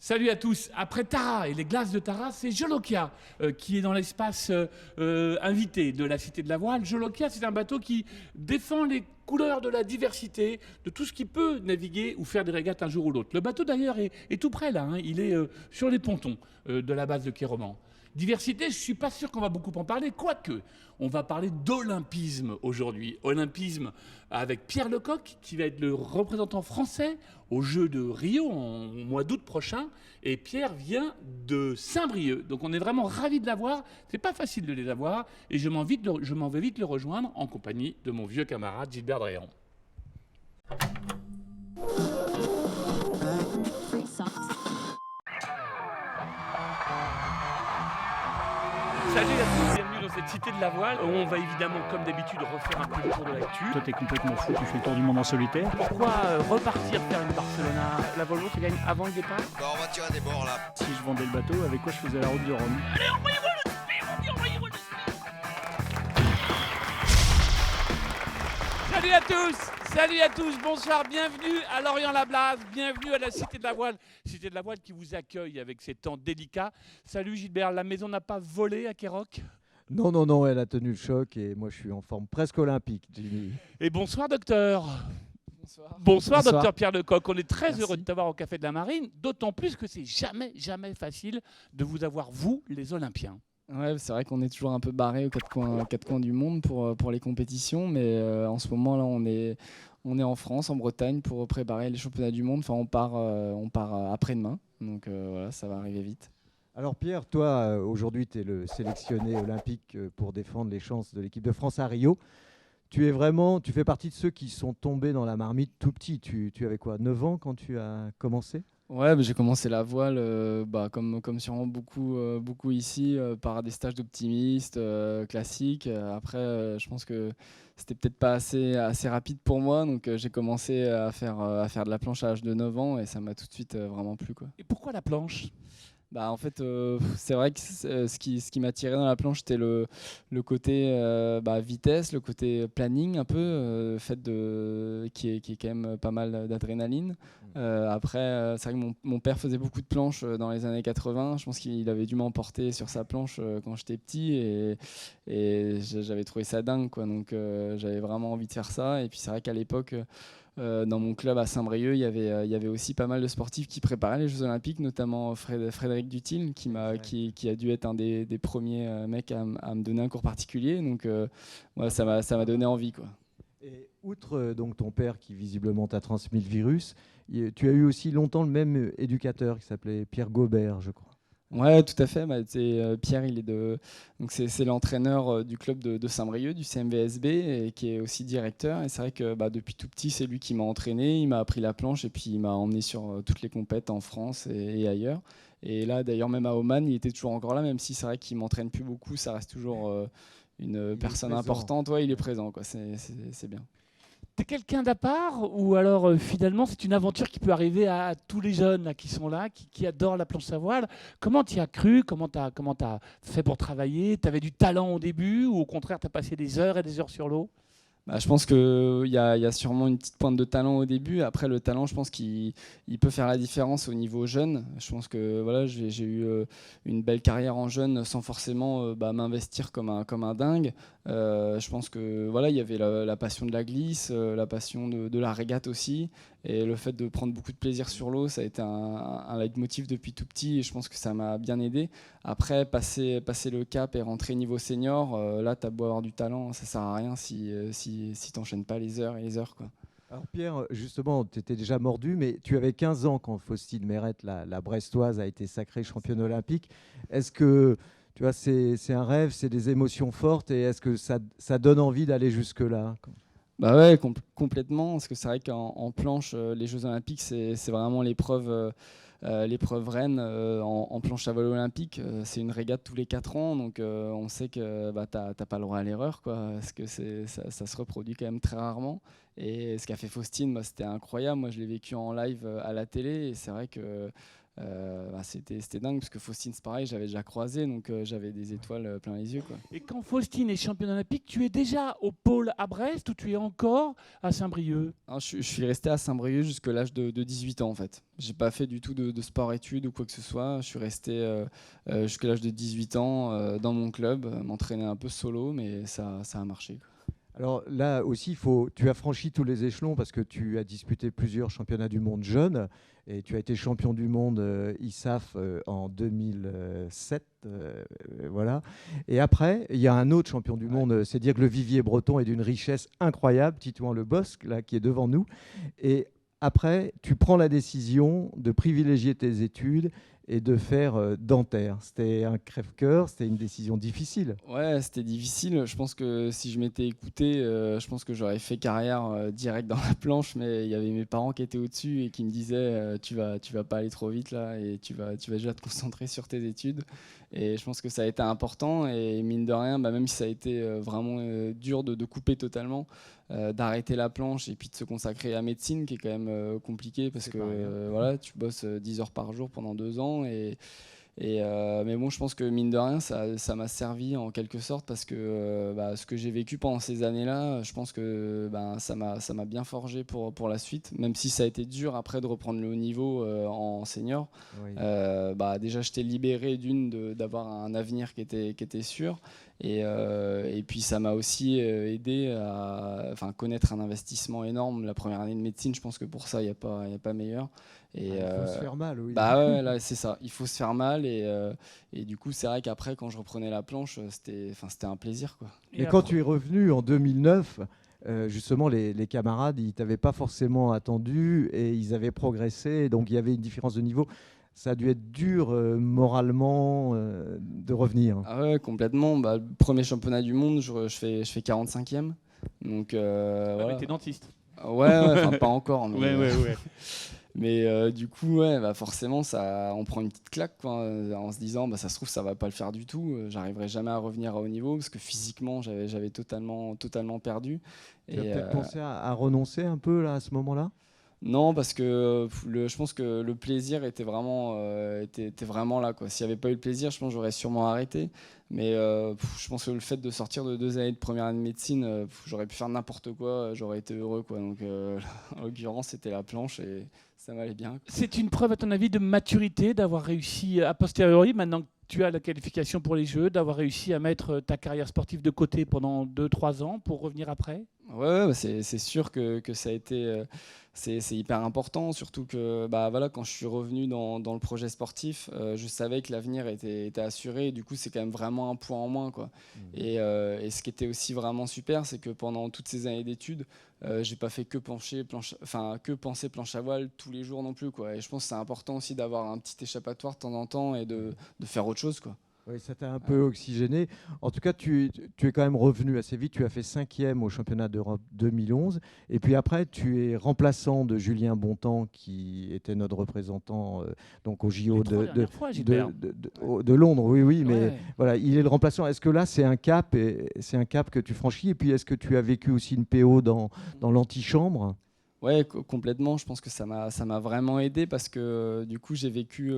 Salut à tous. Après Tara et les glaces de Tara, c'est Jolokia qui est dans l'espace invité de la Cité de la Voile. Jolokia, c'est un bateau qui défend les couleurs de la diversité, de tout ce qui peut naviguer ou faire des régates un jour ou l'autre. Le bateau d'ailleurs est tout près là, hein. Il est sur les pontons de la base de Kéroman. Diversité, je ne suis pas sûr qu'on va beaucoup en parler, quoique on va parler d'olympisme aujourd'hui. Olympisme avec Pierre Lecoq, qui va être le représentant français aux Jeux de Rio au mois d'août prochain. Et Pierre vient de Saint-Brieuc. Donc on est vraiment ravis de l'avoir. C'est pas facile de les avoir. Et je m'en vais vite le rejoindre en compagnie de mon vieux camarade Gilbert Dréan. Salut à tous, bienvenue dans cette cité de la voile. On va évidemment, comme d'habitude, refaire un peu le tour de l'actu. Toi, t'es complètement fou, tu fais le tour du monde en solitaire. Pourquoi repartir faire une Barcelona? La Volvo se gagne avant le départ. Bon, on va tirer des bords là. Si je vendais le bateau, avec quoi je faisais la route du Rhum? Allez, envoyez-moi le speed, envoyez-moi le speed. Salut à tous, bonsoir, bienvenue à Lorient-la-Blaze, bienvenue à la Cité de la Voile. Cité de la Voile qui vous accueille avec ces temps délicats. Salut Gilbert, la maison n'a pas volé à Kéroc? Non, elle a tenu le choc et moi je suis en forme presque olympique, Jimmy. Et bonsoir docteur. Bonsoir. Bonsoir docteur Pierre Lecoq, on est très Merci. heureux de t'avoir au Café de la Marine, d'autant plus que c'est jamais facile de vous avoir, vous, les Olympiens. Ouais, c'est vrai qu'on est toujours un peu barré aux quatre coins du monde pour les compétitions, mais en ce moment là on est en France, en Bretagne, pour préparer les championnats du monde. Enfin, on part après-demain, donc voilà, ça va arriver vite. Alors Pierre, toi aujourd'hui tu es le sélectionné olympique pour défendre les chances de l'équipe de France à Rio. Tu fais partie de ceux qui sont tombés dans la marmite tout petit. Tu avais quoi, 9 ans quand tu as commencé? Ouais, bah, j'ai commencé la voile, comme sûrement beaucoup ici, par des stages d'optimistes classiques. Après, je pense que c'était peut-être pas assez rapide pour moi, donc j'ai commencé à faire de la planche à l'âge de 9 ans et ça m'a tout de suite vraiment plu, quoi. Et pourquoi la planche? Bah, en fait, c'est vrai que ce qui m'a tiré dans la planche, c'était le côté vitesse, le côté planning un peu, qui est quand même pas mal d'adrénaline. Après, c'est vrai que mon père faisait beaucoup de planches dans les années 80. Je pense qu'il avait dû m'emporter sur sa planche quand j'étais petit et j'avais trouvé ça dingue, quoi. Donc j'avais vraiment envie de faire ça. Et puis c'est vrai qu'à l'époque, dans mon club à Saint-Brieuc, il y avait aussi pas mal de sportifs qui préparaient les Jeux Olympiques, notamment Frédéric Dutil, qui a dû être un des premiers mecs à me donner un cours particulier. Donc ça m'a donné envie, quoi. Et outre donc ton père qui visiblement t'a transmis le virus, tu as eu aussi longtemps le même éducateur qui s'appelait Pierre Gobert, je crois. Ouais, tout à fait. Pierre, donc c'est l'entraîneur du club de Saint-Brieuc, du CMVSB, et qui est aussi directeur. Et c'est vrai que depuis tout petit, c'est lui qui m'a entraîné, il m'a appris la planche et puis il m'a emmené sur toutes les compètes en France et ailleurs. Et là, d'ailleurs, même à Oman, il était toujours encore là, même si c'est vrai qu'il m'entraîne plus beaucoup, ça reste toujours une personne importante. Ouais, il est présent, quoi. C'est bien. T'es quelqu'un d'à part ou alors finalement c'est une aventure qui peut arriver à tous les jeunes là, qui sont là, qui adorent la planche à voile? Comment t'y as cru? Comment t'as fait pour travailler? T'avais du talent au début ou au contraire t'as passé des heures et des heures sur l'eau? Je pense qu'il y a sûrement une petite pointe de talent au début. Après, le talent, je pense qu'il peut faire la différence au niveau jeune. Je pense que voilà, j'ai eu une belle carrière en jeune sans forcément m'investir comme un dingue. Je pense que voilà, il y avait la passion de la glisse, la passion de la régate aussi. Et le fait de prendre beaucoup de plaisir sur l'eau, ça a été un leitmotiv depuis tout petit et je pense que ça m'a bien aidé. Après, passer le cap et rentrer niveau senior, là, tu as beau avoir du talent, ça sert à rien si tu n'enchaînes pas les heures et les heures, quoi. Alors Pierre, justement, tu étais déjà mordu, mais tu avais 15 ans quand Faustine Mérette, la Brestoise, a été sacrée championne olympique. Est-ce que tu vois, c'est un rêve, c'est des émotions fortes et est-ce que ça donne envie d'aller jusque-là? Bah ouais, complètement, parce que c'est vrai qu'en planche, les Jeux Olympiques, c'est vraiment l'épreuve reine en planche à voile olympique. C'est une régate tous les 4 ans, donc on sait que t'as pas le droit à l'erreur, quoi, parce que ça se reproduit quand même très rarement. Et ce qu'a fait Faustine, bah, c'était incroyable. Moi, je l'ai vécu en live à la télé et c'est vrai que bah, c'était dingue parce que Faustine, c'est pareil, j'avais déjà croisé, donc j'avais des étoiles plein les yeux, quoi. Et quand Faustine est championne olympique, tu es déjà au pôle à Brest ou tu es encore à Saint-Brieuc? Alors, je suis resté à Saint-Brieuc jusqu'à l'âge de 18 ans en fait. J'ai pas fait du tout de sport-études ou quoi que ce soit. Je suis resté jusqu'à l'âge de 18 ans dans mon club, m'entraîner un peu solo, mais ça a marché, quoi. Alors là aussi, tu as franchi tous les échelons parce que tu as disputé plusieurs championnats du monde jeunes et tu as été champion du monde ISAF en 2007. Voilà. Et après, il y a un autre champion du monde, c'est dire que le vivier breton est d'une richesse incroyable, Titouan Le Bosc, là, qui est devant nous. Et après, tu prends la décision de privilégier tes études et de faire dentaire. C'était un crève-cœur, c'était une décision difficile. Ouais, c'était difficile. Je pense que si je m'étais écouté, je pense que j'aurais fait carrière direct dans la planche, mais il y avait mes parents qui étaient au-dessus et qui me disaient tu vas pas aller trop vite là et tu vas déjà te concentrer sur tes études. Et je pense que ça a été important et mine de rien, bah, même si ça a été vraiment dur de couper totalement, d'arrêter la planche et puis de se consacrer à la médecine qui est quand même compliqué parce C'est que pas rien. voilà, tu bosses 10 heures par jour pendant 2 ans mais bon, je pense que mine de rien, ça m'a servi en quelque sorte parce que bah, ce que j'ai vécu pendant ces années-là, je pense que bah, ça m'a bien forgé pour la suite, même si ça a été dur après de reprendre le haut niveau en senior. Oui. Bah, déjà, j'étais libéré d'avoir un avenir qui était sûr. Et puis ça m'a aussi aidé à connaître un investissement énorme. La première année de médecine, je pense que pour ça, il y a pas meilleur. Et, Il faut se faire mal, oui. bah ouais, là c'est ça, il faut se faire mal et du coup c'est vrai qu'après quand je reprenais la planche c'était un plaisir, quoi. Et quand tu es revenu en 2009, justement les camarades, ils t'avaient pas forcément attendu et ils avaient progressé, donc il y avait une différence de niveau. Ça a dû être dur moralement de revenir. Ah ouais, complètement. Bah, le premier championnat du monde, je fais 45e. Donc voilà. Mais t'es dentiste. Ouais, enfin pas encore, mais, Ouais. mais du coup ouais, bah, forcément on prend une petite claque, quoi, en se disant bah, ça se trouve ça va pas le faire du tout, j'arriverai jamais à revenir à haut niveau parce que physiquement j'avais totalement perdu. Tu as peut-être pensé à renoncer un peu là, à ce moment-là? Non, parce que je pense que le plaisir était vraiment là, quoi. S'il n'y avait pas eu le plaisir, je pense que j'aurais sûrement arrêté. Mais je pense que le fait de sortir de 2 années de première année de médecine, j'aurais pu faire n'importe quoi, j'aurais été heureux, quoi. Donc en l'occurrence, c'était la planche et ça m'allait bien. C'est une preuve, à ton avis, de maturité d'avoir réussi a posteriori, maintenant que tu as la qualification pour les Jeux, d'avoir réussi à mettre ta carrière sportive de côté pendant 2-3 ans pour revenir après? Ouais, bah, c'est sûr que ça a été c'est hyper important, surtout que bah, voilà, quand je suis revenu dans le projet sportif, je savais que l'avenir était assuré et du coup c'est quand même vraiment un point en moins, quoi. Et ce qui était aussi vraiment super, c'est que pendant toutes ces années d'études, j'ai pas fait que penser planche à voile tous les jours non plus, quoi. Et je pense que c'est important aussi d'avoir un petit échappatoire de temps en temps et de faire autre chose, quoi. Oui, ça t'a un peu oxygéné. En tout cas, tu es quand même revenu assez vite. Tu as fait 5e au championnat d'Europe 2011. Et puis après, tu es remplaçant de Julien Bontemps, qui était notre représentant donc au JO Les 3 dernières fois, Gilbert. de Londres. Oui, oui, mais Ouais. voilà, il est le remplaçant. Est-ce que là, c'est un cap que tu franchis? Et puis, est-ce que tu as vécu aussi une PO dans l'antichambre? Ouais, complètement. Je pense que ça m'a vraiment aidé parce que du coup, j'ai vécu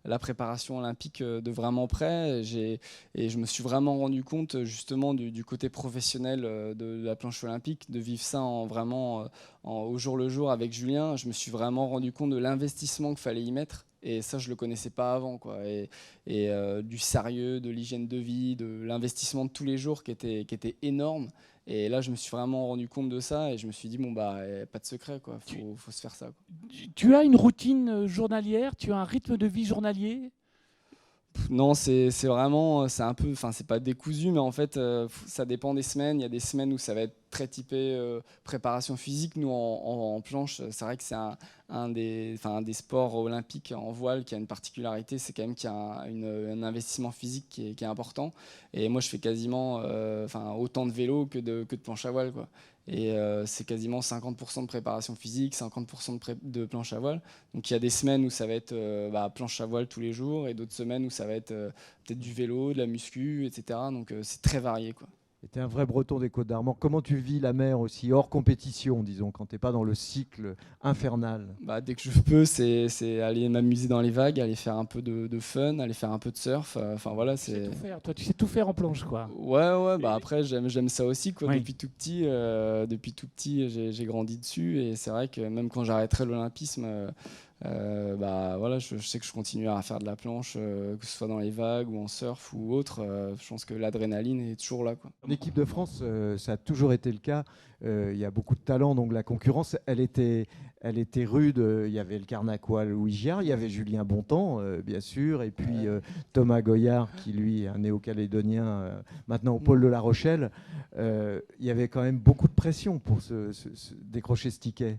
la préparation olympique de vraiment près. Et je me suis vraiment rendu compte justement du côté professionnel de la planche olympique, de vivre ça au jour le jour avec Julien. Je me suis vraiment rendu compte de l'investissement qu'il fallait y mettre. Et ça, je le connaissais pas avant, quoi. Et du sérieux, de l'hygiène de vie, de l'investissement de tous les jours qui était énorme. Et là, je me suis vraiment rendu compte de ça et je me suis dit, bon, bah, pas de secret, quoi. Faut se faire ça, quoi. Tu as une routine journalière? Tu as un rythme de vie journalier? Non, c'est vraiment, c'est un peu, enfin, c'est pas décousu, mais en fait, ça dépend des semaines. Il y a des semaines où ça va être très typé préparation physique. Nous, en planche, c'est vrai que c'est un des sports olympiques en voile qui a une particularité, c'est quand même qu'il y a un investissement physique qui est important. Et moi, je fais quasiment autant de vélo que de planche à voile, quoi. Et c'est quasiment 50% de préparation physique, 50% de planche à voile. Donc il y a des semaines où ça va être planche à voile tous les jours et d'autres semaines où ça va être peut-être du vélo, de la muscu, etc. Donc c'est très varié, quoi. Tu es un vrai breton des Côtes-d'Armor. Comment tu vis la mer aussi, hors compétition, disons, quand tu n'es pas dans le cycle infernal? Bah, dès que je peux, c'est aller m'amuser dans les vagues, aller faire un peu de fun, aller faire un peu de surf. Enfin voilà, Tu sais c'est. tout faire, toi, tu sais tout faire en planche, quoi. Ouais, bah après j'aime ça aussi quoi. Oui. Depuis tout petit, j'ai grandi dessus et c'est vrai que même quand j'arrêterai l'olympisme, bah voilà, je sais que je continuerai à faire de la planche, que ce soit dans les vagues ou en surf ou autre. Je pense que l'adrénaline est toujours là quoi. L'équipe de France, ça a toujours été le cas. Il y a beaucoup de talent, donc la concurrence, elle était rude. Il y avait le Carnacois Louis Giard, il y avait Julien Bontemps, bien sûr, et puis Thomas Goyard, qui lui est un néo-calédonien, maintenant au pôle de La Rochelle. Il y avait quand même beaucoup de pression pour décrocher ce ticket.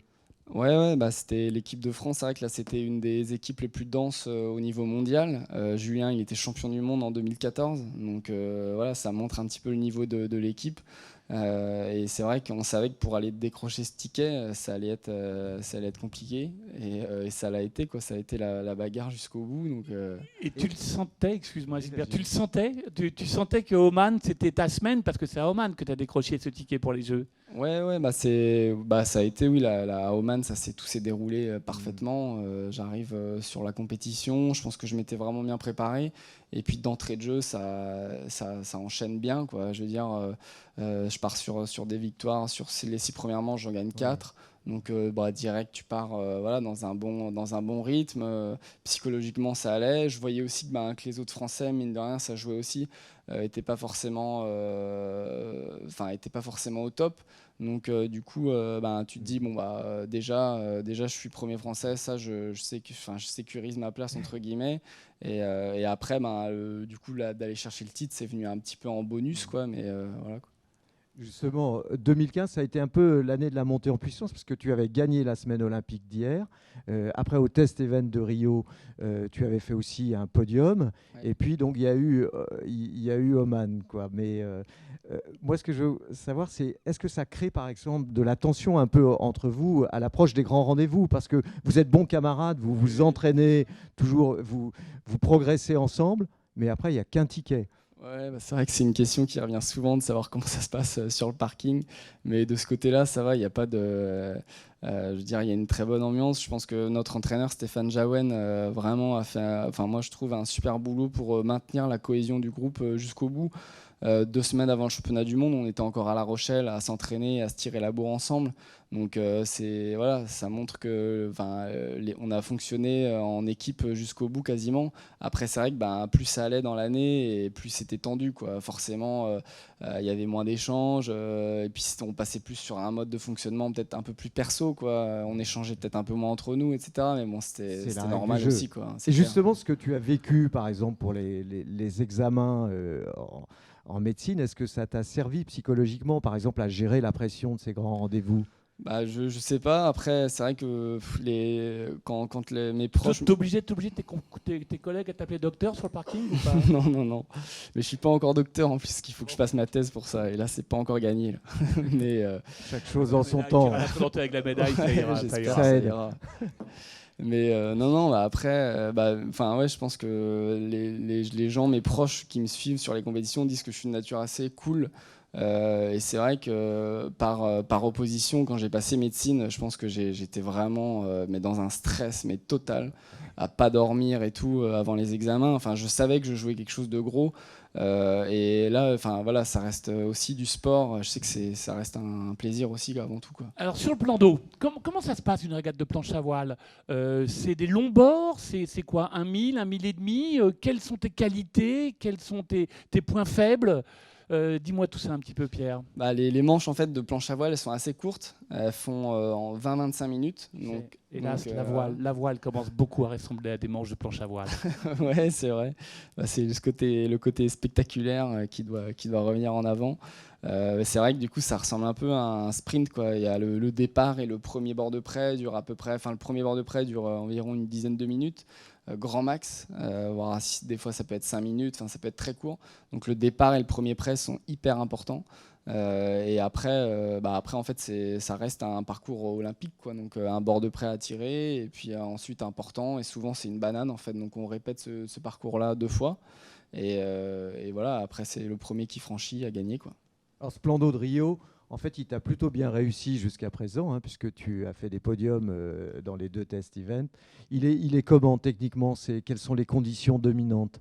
Ouais, bah c'était l'équipe de France. C'est vrai que là, c'était une des équipes les plus denses au niveau mondial. Julien, il était champion du monde en 2014. Donc voilà, ça montre un petit peu le niveau de l'équipe. Et c'est vrai qu'on savait que pour aller décrocher ce ticket, ça allait être compliqué. Et ça l'a été, quoi. Ça a été la bagarre jusqu'au bout. Donc, Et tu le sentais, excuse-moi Gilbert, tu le sentais, tu sentais que Oman, c'était ta semaine, parce que c'est à Oman que tu as décroché ce ticket pour les Jeux. Ouais, ça a été, oui, à Oman, tout s'est déroulé parfaitement. J'arrive sur la compétition, je pense que je m'étais vraiment bien préparé. Et puis d'entrée de jeu, ça enchaîne bien, quoi. Je veux dire, je pars sur des victoires, sur les 6 premières manches, j'en gagne 4. Donc direct, tu pars voilà, dans un bon rythme. Psychologiquement, ça allait. Je voyais aussi que les autres Français, mine de rien, ça jouait aussi. Était pas forcément au top. Donc du coup tu te dis déjà je suis premier français, ça je sais que je sécurise ma place entre guillemets et après du coup d'aller chercher le titre, c'est venu un petit peu en bonus quoi, mais voilà quoi. Justement, 2015, ça a été un peu l'année de la montée en puissance parce que tu avais gagné la semaine olympique d'hier. Après, au test event de Rio, tu avais fait aussi un podium. Ouais. Et puis, donc, il y a eu Oman, quoi. Mais moi, ce que je veux savoir, c'est est-ce que ça crée, par exemple, de la tension un peu entre vous à l'approche des grands rendez-vous? Parce que vous êtes bons camarades, vous vous entraînez toujours, vous progressez ensemble, mais après, il n'y a qu'un ticket. Ouais, c'est vrai que c'est une question qui revient souvent de savoir comment ça se passe sur le parking. Mais de ce côté-là, ça va, il n'y a pas de. Je veux dire, il y a une très bonne ambiance. Je pense que notre entraîneur Stéphane Jaouen vraiment a fait, moi je trouve, un super boulot pour maintenir la cohésion du groupe jusqu'au bout. 2 semaines avant le championnat du monde, on était encore à La Rochelle à s'entraîner, à se tirer la bourre ensemble. Donc ça montre que on a fonctionné en équipe jusqu'au bout quasiment. Après c'est vrai que plus ça allait dans l'année et plus c'était tendu quoi. Forcément il y avait moins d'échanges et puis on passait plus sur un mode de fonctionnement peut-être un peu plus perso quoi. On échangeait peut-être un peu moins entre nous etc. Mais bon c'était normal aussi quoi. C'est justement ce que tu as vécu par exemple pour les examens en médecine. Est-ce que ça t'a servi psychologiquement par exemple à gérer la pression de ces grands rendez-vous? Je sais pas. Après, c'est vrai que quand mes proches. T'es obligé tes collègues à t'appeler docteur sur le parking ou pas? Non. Mais je suis pas encore docteur en plus, qu'il faut que je passe ma thèse pour ça. Et là, c'est pas encore gagné. Là. Mais chaque chose en son temps. Tu vas la présenter avec la médaille, ça ira. J'espère, ça aide. ira. Mais non, après, je pense que les gens, mes proches qui me suivent sur les compétitions disent que je suis une nature assez cool. Et c'est vrai que par opposition, quand j'ai passé médecine, je pense que j'étais vraiment mais dans un stress mais total, à pas dormir et tout avant les examens. Enfin, je savais que je jouais quelque chose de gros. Et là, voilà, ça reste aussi du sport. Je sais que ça reste un plaisir aussi avant tout, quoi. Alors sur le plan d'eau, comment ça se passe une régate de planche à voile? C'est des longs bords, c'est quoi, 1 mille, 1 mille et demi? Quelles sont tes qualités? Quels sont tes points faibles? Dis-moi tout ça un petit peu, Pierre. Les manches en fait de planche à voile, elles sont assez courtes. Elles font en 20-25 minutes. Hélas, la voile commence beaucoup à ressembler à des manches de planche à voile. Ouais, c'est vrai. C'est le côté spectaculaire qui doit revenir en avant. C'est vrai que du coup, ça ressemble un peu à un sprint, quoi. Il y a le départ et le premier bord de près dure à peu près. Le premier bord de près dure environ une dizaine de minutes. Grand max, voire des fois ça peut être 5 minutes, ça peut être très court. Donc le départ et le premier prêt sont hyper importants. Et après en fait ça reste un parcours olympique quoi. Donc un bord de prêt à tirer et puis ensuite un portant et souvent c'est une banane en fait. Donc on répète ce parcours là 2 fois et voilà, après c'est le premier qui franchit à gagner quoi. Alors, ce plan d'eau de Rio, en fait, il t'a plutôt bien réussi jusqu'à présent, hein, puisque tu as fait des podiums dans les 2 test events. Il est comment techniquement? Quelles sont les conditions dominantes?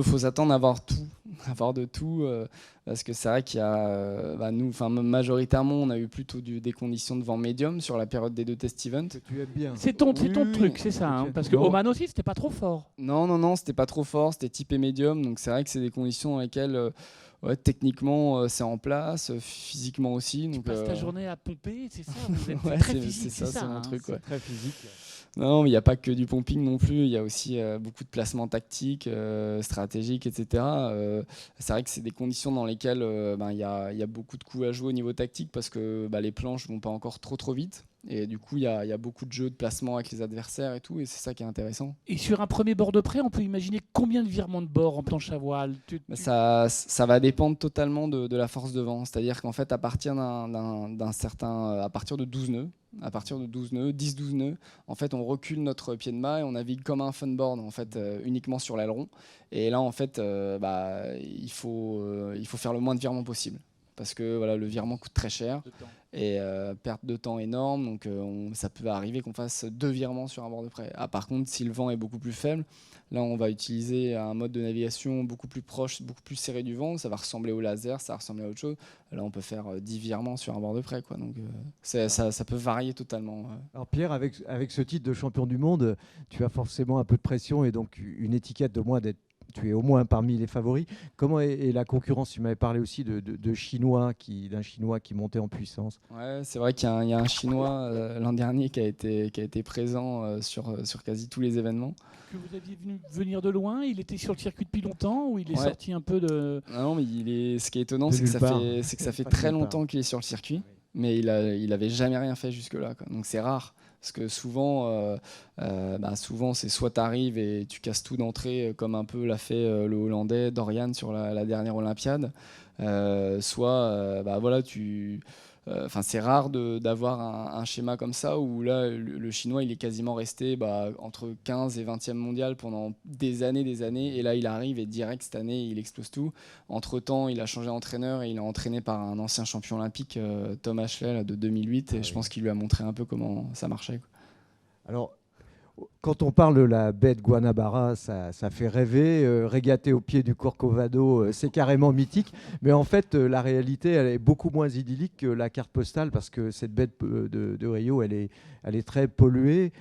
Faut s'attendre à avoir tout, avoir de tout, parce que c'est vrai qu'il y a, nous, majoritairement, on a eu plutôt des conditions de vent médium sur la période des 2 test events. Que tu aimes bien. C'est ton Oui, truc, c'est ça. Hein, parce que Non. Oman aussi, c'était pas trop fort. Non, c'était pas trop fort, c'était typé médium, donc c'est vrai que c'est des conditions dans lesquelles, techniquement, c'est en place, physiquement aussi. Tu Donc, passes ta journée à pomper, c'est ça. Vous êtes ouais, très c'est physique, ça, c'est mon hein, truc. c'est- Ouais. Très physique. Non, mais il n'y a pas que du pumping non plus, il y a aussi beaucoup de placements tactiques, stratégiques, etc. C'est vrai que c'est des conditions dans lesquelles il y a beaucoup de coups à jouer au niveau tactique parce que les planches ne vont pas encore trop vite. Et du coup, il y a beaucoup de jeux de placement avec les adversaires et tout, et c'est ça qui est intéressant. Et sur un premier bord de près, on peut imaginer combien de virements de bord en planche à voile. Ça va dépendre totalement de la force de vent. C'est-à-dire qu'en fait, à partir à partir de 12 nœuds, 10-12 nœuds, en fait, on recule notre pied de mât et on navigue comme un funboard, en fait, uniquement sur l'aileron. Et là, en fait, il faut faire le moins de virements possible. Parce que voilà, le virement coûte très cher et perte de temps énorme. Donc ça peut arriver qu'on fasse 2 virements sur un bord de près. Par contre, si le vent est beaucoup plus faible, là on va utiliser un mode de navigation beaucoup plus proche, beaucoup plus serré du vent. Ça va ressembler au laser, ça va ressembler à autre chose. Là on peut faire 10 virements sur un bord de près, quoi. Donc ça peut varier totalement. Alors Pierre, avec ce titre de champion du monde, tu as forcément un peu de pression et donc une étiquette de moins d'être. Tu es au moins parmi les favoris. Comment est la concurrence? Tu m'avais parlé aussi d'un Chinois qui montait en puissance. Ouais, c'est vrai qu'il y a un Chinois l'an dernier qui a été présent sur quasi tous les événements. Que vous aviez vu venir de loin, il était sur le circuit depuis longtemps ou il est Ouais. sorti un peu de... Non, mais ce qui est étonnant, De c'est que nulle part. ça fait Pas de très nulle part. longtemps qu'il est sur le circuit, mais il avait jamais rien fait jusque-là, quoi. Donc c'est rare. Parce que souvent, c'est soit tu arrives et tu casses tout d'entrée, comme un peu l'a fait le Hollandais Dorian sur la dernière Olympiade, soit c'est rare d'avoir un schéma comme ça où là le Chinois il est quasiment resté entre 15 et 20e mondial pendant des années et là il arrive et direct cette année il explose tout. Entre temps il a changé d'entraîneur et il est entraîné par un ancien champion olympique, Tom Ashley là, de 2008 et je pense qu'il lui a montré un peu comment ça marchait, quoi. Alors, quand on parle de la baie de Guanabara, ça fait rêver. Régater au pied du Corcovado, c'est carrément mythique. Mais en fait, la réalité, elle est beaucoup moins idyllique que la carte postale parce que cette baie de Rio, elle est très polluée.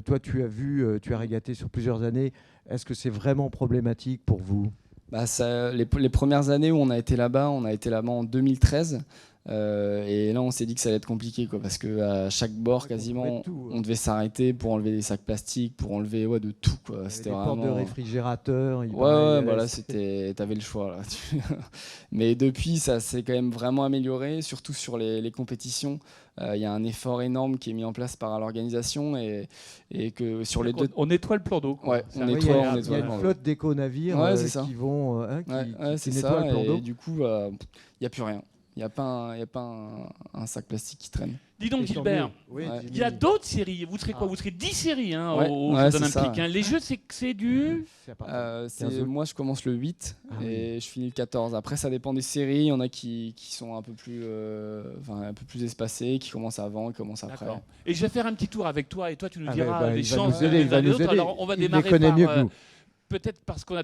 Toi, tu as régaté sur plusieurs années. Est-ce que c'est vraiment problématique pour vous? Les premières années où on a été là-bas en 2013. Et là, on s'est dit que ça allait être compliqué, quoi, parce qu'à chaque bord, quasiment, on devait s'arrêter pour enlever des sacs plastiques, pour enlever de tout, quoi. C'était Des portes de réfrigérateur. Là, t'avais le choix. Là. Mais depuis, ça s'est quand même vraiment amélioré, surtout sur les compétitions. Il y a un effort énorme qui est mis en place par l'organisation et que sur les deux. On nettoie le plan d'eau. Quoi. Ouais, C'est on Il y nettoie, a, on il y a une nettoie. flotte d'éco-navires Ouais, c'est ça. qui vont C'est nettoient ça. le plan d'eau. Et du coup, il n'y a plus rien. Il n'y a pas un sac plastique qui traîne. Dis donc, Et tant Gilbert, mieux. Oui, Ouais. Jimmy. il y a d'autres séries. Vous serez quoi? Vous serez 10 séries hein, Ouais, aux ouais, Jeux c'est ça, olympiques. ouais. Hein. Les Jeux, c'est du... C'est à partir de 15 août. Moi, je commence le 8 Ah et je finis le 14. Après, ça dépend des séries. Il y en a qui sont un peu plus espacées, qui commencent avant, qui commencent après. D'accord. Et je vais faire un petit tour avec toi et toi, tu nous Ah, diras mais, les il va chances nous aider, des il va uns des nous autres. aider. Alors, on va Il les démarrer connaît par... mieux que nous. Peut-être parce qu'on a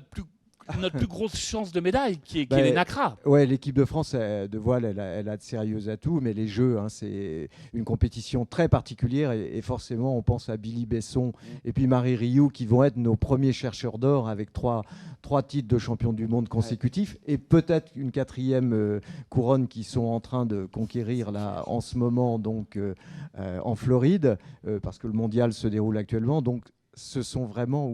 notre plus grosse chance de médaille, qui est Bah, les NACRA. Ouais, l'équipe de France de voile, elle a de sérieux atouts, mais les Jeux, hein, c'est une compétition très particulière et forcément, on pense à Billy Besson et puis Marie Rioux qui vont être nos premiers chercheurs d'or avec trois titres de champion du monde consécutifs et peut-être une 4e couronne qui sont en train de conquérir là en ce moment donc en Floride parce que le mondial se déroule actuellement. Donc, ce sont vraiment,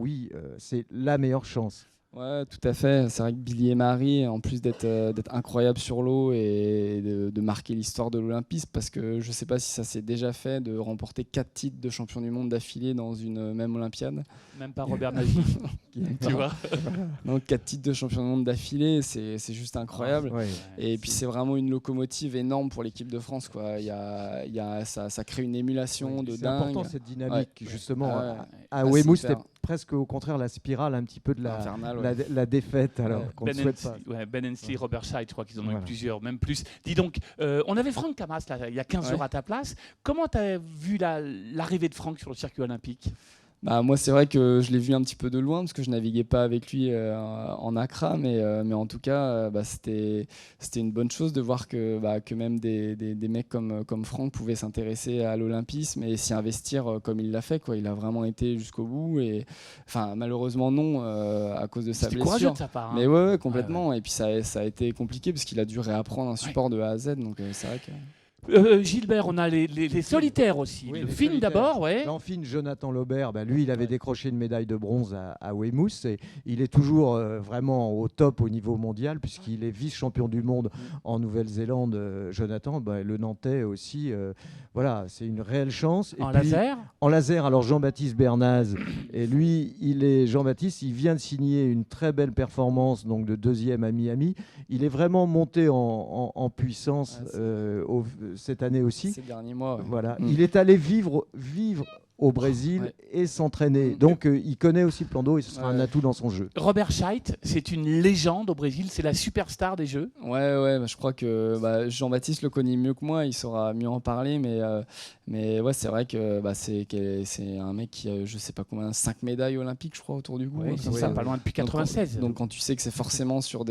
c'est la meilleure chance. Ouais, tout à fait. C'est vrai que Billy et Marie, en plus d'être incroyables sur l'eau et de marquer l'histoire de l'olympisme, parce que je ne sais pas si ça s'est déjà fait de remporter 4 titres de champion du monde d'affilée dans une même Olympiade. Même pas Robert Nagy. Tu vois. Donc 4 titres de champion du monde d'affilée, c'est juste incroyable. Ouais. Et puis c'est vraiment une locomotive énorme pour l'équipe de France, quoi. Ça crée une émulation de C'est dingue. important cette dynamique Ouais. justement. Ouais. À Ah, Weymouth, c'est hyper. presque au contraire la spirale un petit peu de Infernal, la défaite, alors Ouais. qu'on ne souhaite pas. Ben Hensley, Robert Scheid, je crois qu'ils en ont eu Voilà. plusieurs, même plus. Dis donc, on avait Franck Camas là, il y a 15 jours à ta place. Comment tu as vu l'arrivée de Franck sur le circuit olympique? Bah, moi, c'est vrai que je l'ai vu un petit peu de loin parce que je naviguais pas avec lui en Accra, mais en tout cas, c'était une bonne chose de voir que même des mecs comme Franck pouvaient s'intéresser à l'olympisme et s'y investir comme il l'a fait, quoi. Il a vraiment été jusqu'au bout et malheureusement non à cause de sa C'était blessure. courageux de sa part. Hein. Mais ouais, complètement. Et puis ça a été compliqué parce qu'il a dû réapprendre un support de A à Z. Donc c'est vrai que. Gilbert, on a les solitaires aussi. Oui, le les film solitaires. d'abord, ouais. L'enfine Jonathan Laubert, lui, il avait décroché une médaille de bronze à Weymouth et il est toujours vraiment au top au niveau mondial puisqu'il est vice-champion du monde en Nouvelle-Zélande. Jonathan, le Nantais aussi, voilà, c'est une réelle chance. Et En puis, laser. en laser, alors Jean-Baptiste Bernaz, et lui, Jean-Baptiste, il vient de signer une très belle performance donc de 2e à Miami. Il est vraiment monté en puissance cette année aussi. Ces derniers mois. Ouais. Voilà. Il est allé vivre au Brésil et s'entraîner. Donc il connaît aussi le plan d'eau et ce sera un atout dans son jeu. Robert Scheid, c'est une légende au Brésil, c'est la superstar des Jeux. Ouais, je crois que Jean-Baptiste le connaît mieux que moi, il saura mieux en parler, mais ouais, c'est vrai que c'est un mec qui a, je sais pas combien, 5 médailles olympiques, je crois, autour du cou. Oui, c'est ça, pas loin depuis 96. Donc quand tu sais que c'est forcément sur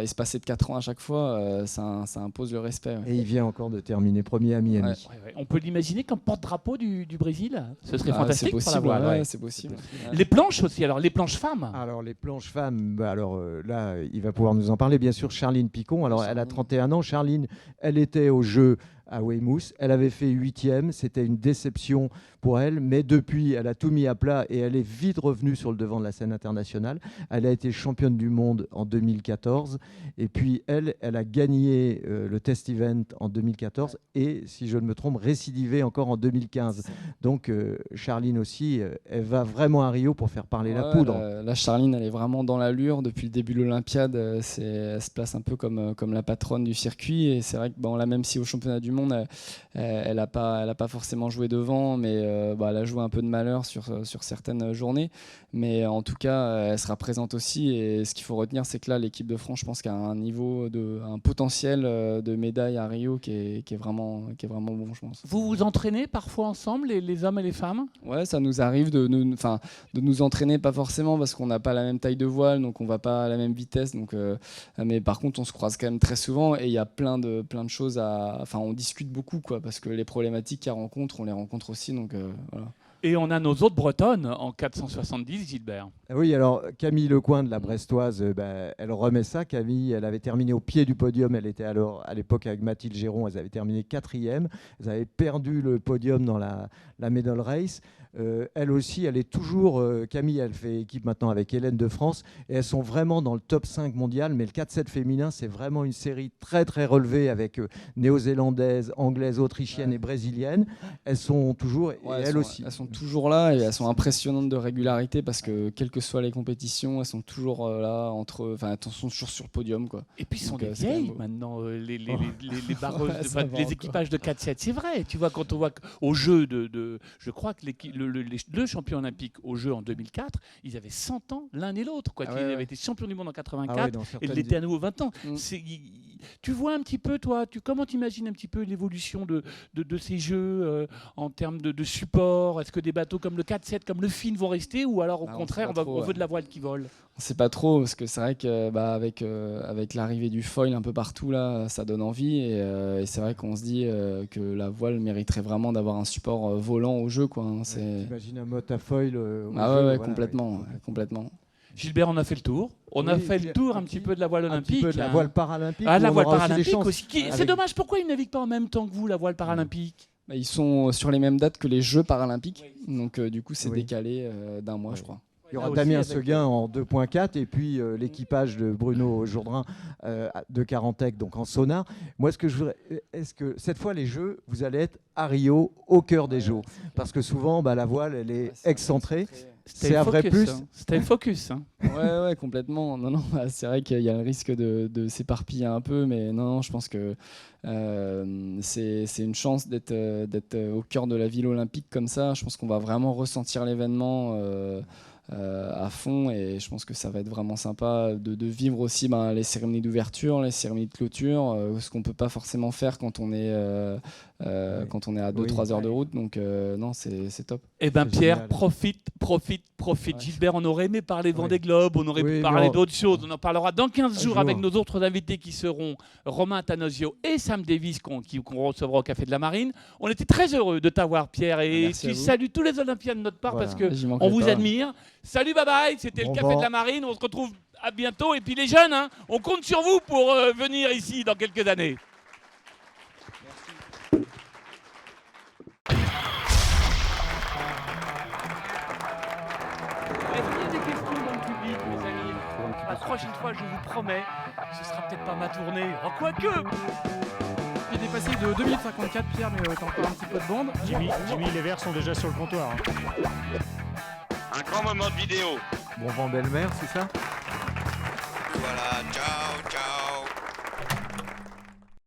espacé de 4 ans à chaque fois, ça impose le respect. Ouais. Et il vient encore de terminer premier à Miami. Ouais. On peut l'imaginer comme porte-drapeau du Brésil. Ce serait fantastique. C'est possible, pour la voile, c'est possible. Les planches aussi, alors les planches femmes. Alors les planches femmes, là, il va pouvoir nous en parler, bien sûr, Charline Picon. Alors elle a 31 ans. Charline, elle était au jeu à Weymouth. Elle avait fait 8e. C'était une déception pour elle. Mais depuis, elle a tout mis à plat et elle est vite revenue sur le devant de la scène internationale. Elle a été championne du monde en 2014. Et puis, elle a gagné le test event en 2014 et, si je ne me trompe, récidivé encore en 2015. Donc, Charline aussi, elle va vraiment à Rio pour faire parler la poudre. Là, Charline, elle est vraiment dans l'allure. Depuis le début de l'Olympiade, elle se place un peu comme la patronne du circuit. Et c'est vrai que là, même si au championnat du monde, elle n'a pas forcément joué devant, mais elle a joué un peu de malheur sur certaines journées. Mais en tout cas, elle sera présente aussi. Et ce qu'il faut retenir, c'est que là, l'équipe de France, je pense qu'elle a un potentiel de médaille à Rio qui est vraiment bon, je pense. Vous vous entraînez parfois ensemble, les hommes et les femmes? Ouais, ça nous arrive de nous entraîner, pas forcément parce qu'on n'a pas la même taille de voile, donc on va pas à la même vitesse. Mais par contre, on se croise quand même très souvent et il y a plein de choses on discute beaucoup, quoi, parce que les problématiques qu'elle rencontre, on les rencontre aussi. Donc, voilà. Et on a nos autres Bretonnes en 470, Gilbert. Oui, alors Camille Lecoing de la Brestoise, elle remet ça. Camille, elle avait terminé au pied du podium. Elle était alors, à l'époque, avec Mathilde Géron, elles avaient terminé 4e. Elles avaient perdu le podium dans la medal race. Elle aussi, elle est toujours... Camille, elle fait équipe maintenant avec Hélène de France. Et elles sont vraiment dans le top 5 mondial. Mais le 4-7 féminin, c'est vraiment une série très, très relevée avec néo-zélandaises, anglaises, autrichiennes et brésiliennes. Elles sont toujours... Elles sont toujours là et elles sont impressionnantes de régularité parce que quelles que soient les compétitions, elles sont toujours là elles sont toujours sur le podium, quoi. Et puis, ils sont des vieilles maintenant, les barreuses, les équipages de 4-7. C'est vrai, tu vois, quand on voit au jeu je crois que les deux champions olympiques au jeu en 2004, ils avaient 100 ans l'un et l'autre. Ils avaient été champions du monde en 84 et ils l'étaient à nouveau 20 ans. Tu vois un petit peu, toi, comment tu imagines un petit peu l'évolution de ces jeux en termes de support? Est-ce que des bateaux comme le 4-7, comme le Finn vont rester ou alors au contraire on veut de la voile qui vole? On ne sait pas trop parce que c'est vrai que avec l'arrivée du foil un peu partout là, ça donne envie et c'est vrai qu'on se dit que la voile mériterait vraiment d'avoir un support volant au jeu, quoi. T'imagines un mot à foil complètement. Gilbert, on a fait le tour. On a fait le tour un petit peu de la voile olympique. Un petit peu de la voile paralympique. La voile paralympique aussi. C'est dommage, pourquoi ils ne naviguent pas en même temps que vous, la voile paralympique? Ils sont sur les mêmes dates que les Jeux paralympiques. Donc du coup, c'est décalé d'un mois, je crois. Il y aura Damien Seguin en 2.4 et puis l'équipage de Bruno Jourdain de Carantec, donc en sonar. Moi, ce que je voudrais, est-ce que cette fois les Jeux, vous allez être à Rio, au cœur des Jeux, parce que souvent, la voile, elle est excentrée. C'est un vrai plus. C'était un focus. Ouais, complètement. Non, c'est vrai qu'il y a le risque de s'éparpiller un peu, mais non, je pense que c'est une chance d'être au cœur de la ville olympique comme ça. Je pense qu'on va vraiment ressentir l'événement à fond, et je pense que ça va être vraiment sympa de vivre aussi les cérémonies d'ouverture, les cérémonies de clôture, ce qu'on peut pas forcément faire quand on est à 2-3 heures de route. Donc non, c'est top. Eh ben C'est Pierre, génial. profite. Ouais. Gilbert, on aurait aimé parler Vendée Oui. Globe, on aurait Oui, pu mais parler on- d'autres choses. On en parlera dans 15 jours jour. avec nos autres invités qui seront Romain Tanosio et Sam Davis qu'on recevra au Café de la Marine. On était très heureux de t'avoir, Pierre, et Merci à tu vous. salues tous les Olympiens de notre part Voilà. parce que J'y manquerai on vous pas. admire. Salut, bye bye, c'était Bon le Café vent. de la Marine. On se retrouve à bientôt. Et puis les jeunes, hein, on compte sur vous pour venir ici dans quelques années. Est-ce qu'il y a des questions dans le public, mes amis? La prochaine fois, je vous promets, ce sera peut-être pas ma tournée. Oh, quoique! Il est passé de 2 minutes 54, Pierre, mais t'as encore un petit peu de bande. Jimmy, les verts sont déjà sur le comptoir. Hein. Un grand moment de vidéo. Bon vent belle-mère, c'est ça? Voilà, ciao, ciao.